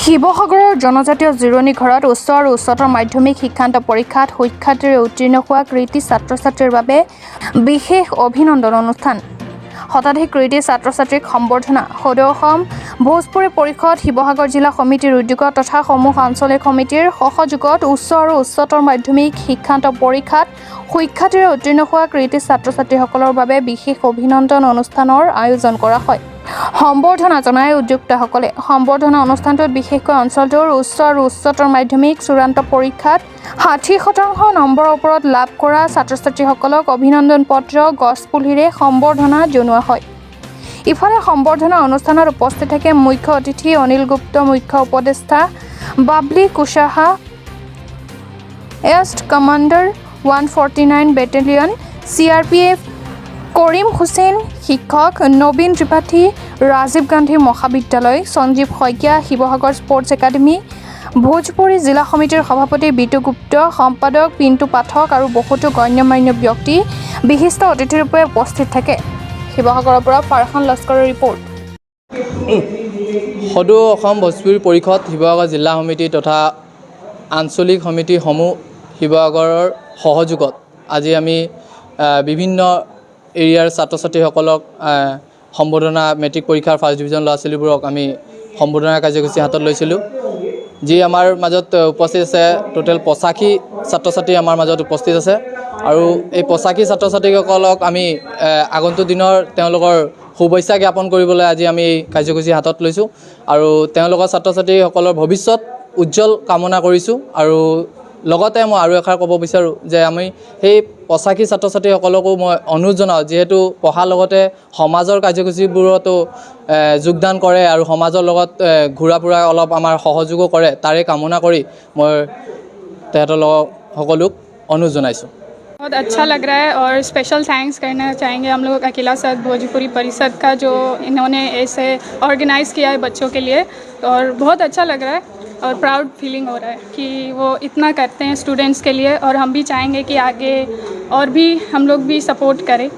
শিৱসাগৰৰ জনজাতীয় জিৰণি ঘৰত উচ্চ আৰু উচ্চতৰ মাধ্যমিক শিক্ষান্ত পৰীক্ষাত সুখ্যাতিৰে উত্তীৰ্ণ হোৱা কৃতী ছাত্ৰ ছাত্ৰীৰ বাবে বিশেষ অভিনন্দন অনুষ্ঠান। শতাধিক কৃতী ছাত্ৰ ছাত্ৰীক সম্বৰ্ধনা। সদৌ অসম ভোজপুৰী পৰিষদ শিৱসাগৰ জিলা সমিতিৰ উদ্যোগত তথা সমূহ আঞ্চলিক সমিতিৰ সহযোগত উচ্চ আৰু উচ্চতৰ মাধ্যমিক শিক্ষান্ত পৰীক্ষাত সুখ্যাতিৰে উত্তীৰ্ণ হোৱা কৃতী ছাত্ৰ ছাত্ৰীসকলৰ বাবে বিশেষ অভিনন্দন অনুষ্ঠানৰ আয়োজন কৰা হয়। সম্বৰ্ধনা জনাই উদ্যোক্তাসকলে। সম্বৰ্ধনা অনুষ্ঠানটোত বিশেষকৈ অঞ্চলটোৰ উচ্চ আৰু উচ্চতৰ মাধ্যমিক চূড়ান্ত পৰীক্ষাত ৬০% নম্বৰৰ ওপৰত লাভ কৰা ছাত্ৰ ছাত্ৰীসকলক অভিনন্দন পত্ৰ গছপুলিৰে সম্বৰ্ধনা জনোৱা হয়। ইফালে সম্বৰ্ধনা অনুষ্ঠানত উপস্থিত থাকে মুখ্য অতিথি অনিল গুপ্ত, মুখ্য উপদেষ্টা বাবলি কুশ্বাহা, ইষ্ট commander 149 battalion CRPF Karim Hussain, শিক্ষক নবীন ত্ৰিপাঠী, ৰাজীৱ গান্ধী মহাবিদ্যালয়, সঞ্জীৱ শইকীয়া, শিৱসাগৰ স্পৰ্টছ একাডেমী, ভোজপুৰী জিলা সমিতিৰ সভাপতি বিতু গুপ্ত, সম্পাদক পিণ্টু পাঠক আৰু বহুতো গণ্যমান্য ব্যক্তি বিশিষ্ট অতিথিৰূপে উপস্থিত থাকে। শিৱসাগৰৰ পৰা ফাৰহান লস্কৰৰ ৰিপৰ্ট। সদৌ অসম ভোজপুৰী পৰিষদ শিৱসাগৰ জিলা সমিতি তথা আঞ্চলিক সমিতিসমূহ শিৱসাগৰৰ সহযোগত আজি আমি বিভিন্ন এৰিয়াৰ ছাত্ৰ ছাত্ৰীসকলক সম্বৰ্ধনা মেট্ৰিক পৰীক্ষাৰ ফাৰ্ষ্ট ডিভিজন ল'ৰা ছোৱালীবোৰক আমি সম্বৰ্ধনা কাৰ্যসূচী হাতত লৈছিলোঁ। যি আমাৰ মাজত উপস্থিত আছে টোটেল ৮৫ ছাত্ৰ ছাত্ৰী আমাৰ মাজত উপস্থিত আছে আৰু এই ৮৫ ছাত্ৰ ছাত্ৰীসকলক আমি আগন্তুক দিনৰ তেওঁলোকৰ শুভেচ্ছা জ্ঞাপন কৰিবলৈ আজি আমি এই কাৰ্যসূচী হাতত লৈছোঁ আৰু তেওঁলোকৰ ছাত্ৰ ছাত্ৰীসকলৰ ভৱিষ্যত উজ্জ্বল কামনা কৰিছোঁ। আৰু লগতে মই আৰু এষাৰ ক'ব বিচাৰোঁ যে আমি সেই ৮৫ ছাত্ৰ ছাত্ৰীসকলকো মই অনুৰোধ জনাওঁ, যিহেতু পঢ়াৰ লগতে সমাজৰ কাৰ্যসূচীবোৰতো যোগদান কৰে আৰু সমাজৰ লগত ঘূৰা ফুৰা অলপ আমাৰ সহযোগো কৰে, তাৰে কামনা কৰি মই তেহেঁতৰ সকলোক অনুৰোধ জনাইছোঁ। बहुत अच्छा लग रहा है और स्पेशल थैंक्स करना चाहेंगे हम लोग अकेला साथ भोजपुरी परिषद का, जो इन्होंने ऐसे ऑर्गेनाइज़ किया है बच्चों के लिए, और बहुत अच्छा लग रहा है और प्राउड फीलिंग हो रहा है कि वो इतना करते हैं स्टूडेंट्स के लिए, और हम भी चाहेंगे कि आगे और भी हम लोग भी सपोर्ट करें।